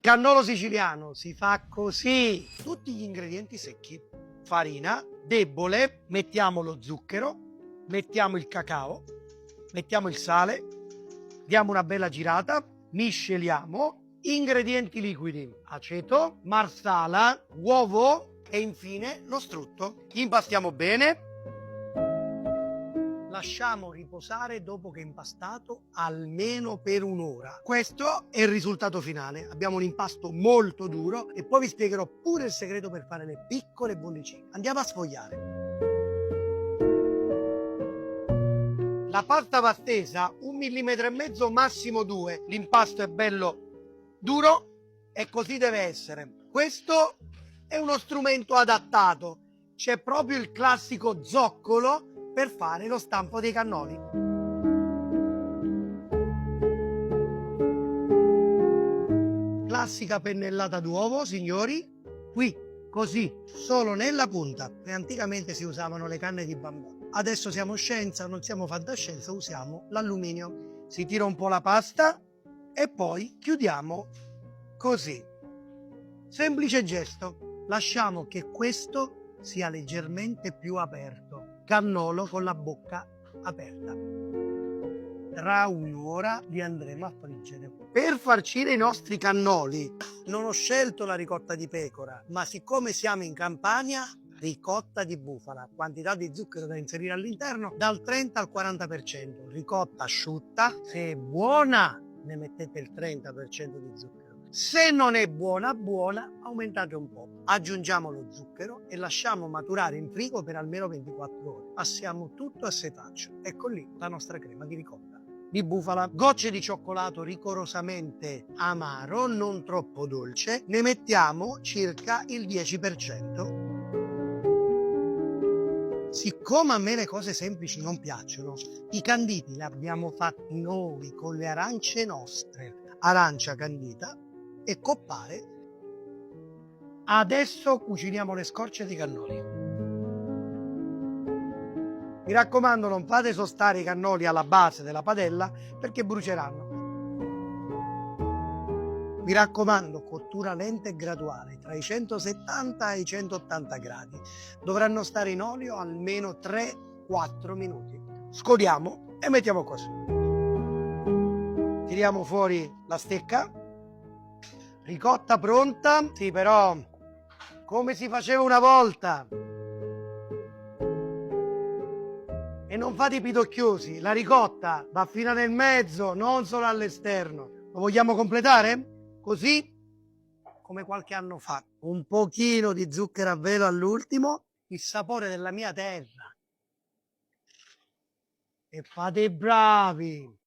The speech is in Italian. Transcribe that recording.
Cannolo siciliano si fa così. Tutti gli ingredienti secchi. Farina, debole, mettiamo lo zucchero, mettiamo il cacao, mettiamo il sale, diamo una bella girata, misceliamo, ingredienti liquidi, aceto, marsala, uovo e infine lo strutto. Impastiamo bene. Lasciamo riposare dopo che è impastato almeno per un'ora. Questo è il risultato finale. Abbiamo un impasto molto duro e poi vi spiegherò pure il segreto per fare le piccole bollicine. Andiamo a sfogliare. La pasta va stesa 1,5 mm, massimo 2. L'impasto è bello duro e così deve essere. Questo è uno strumento adattato. C'è proprio il classico zoccolo per fare lo stampo dei cannoli. Classica pennellata d'uovo, signori. Qui, così, solo nella punta. E anticamente si usavano le canne di bambù. Adesso siamo scienza, non siamo fantascienza, usiamo l'alluminio. Si tira un po' la pasta e poi chiudiamo così. Semplice gesto. Lasciamo che questo sia leggermente più aperto. Cannolo con la bocca aperta. Tra un'ora li andremo a friggere. Per farcire i nostri cannoli non ho scelto la ricotta di pecora, ma siccome siamo in Campania, ricotta di bufala, quantità di zucchero da inserire all'interno dal 30 al 40%. Ricotta asciutta, se è buona ne mettete il 30% di zucchero. Se non è buona, aumentate un po'. Aggiungiamo lo zucchero e lasciamo maturare in frigo per almeno 24 ore. Passiamo tutto a setaccio. Ecco lì la nostra crema di ricotta di bufala. Gocce di cioccolato rigorosamente amaro, non troppo dolce. Ne mettiamo circa il 10%. Siccome a me le cose semplici non piacciono, i canditi li abbiamo fatti noi con le arance nostre. Arancia candita e coppare. Adesso cuciniamo le scorce di cannoli. Mi raccomando, non fate sostare i cannoli alla base della padella perché bruceranno. Mi raccomando, cottura lenta e graduale, tra i 170 e i 180 gradi. Dovranno stare in olio almeno 3-4 minuti. Scoliamo e mettiamo così. Tiriamo fuori la stecca. Ricotta pronta. Sì, però, come si faceva una volta. E non fate i pidocchiosi, la ricotta va fino nel mezzo, non solo all'esterno. Lo vogliamo completare? Così come qualche anno fa. Un pochino di zucchero a velo all'ultimo, il sapore della mia terra. E fate i bravi.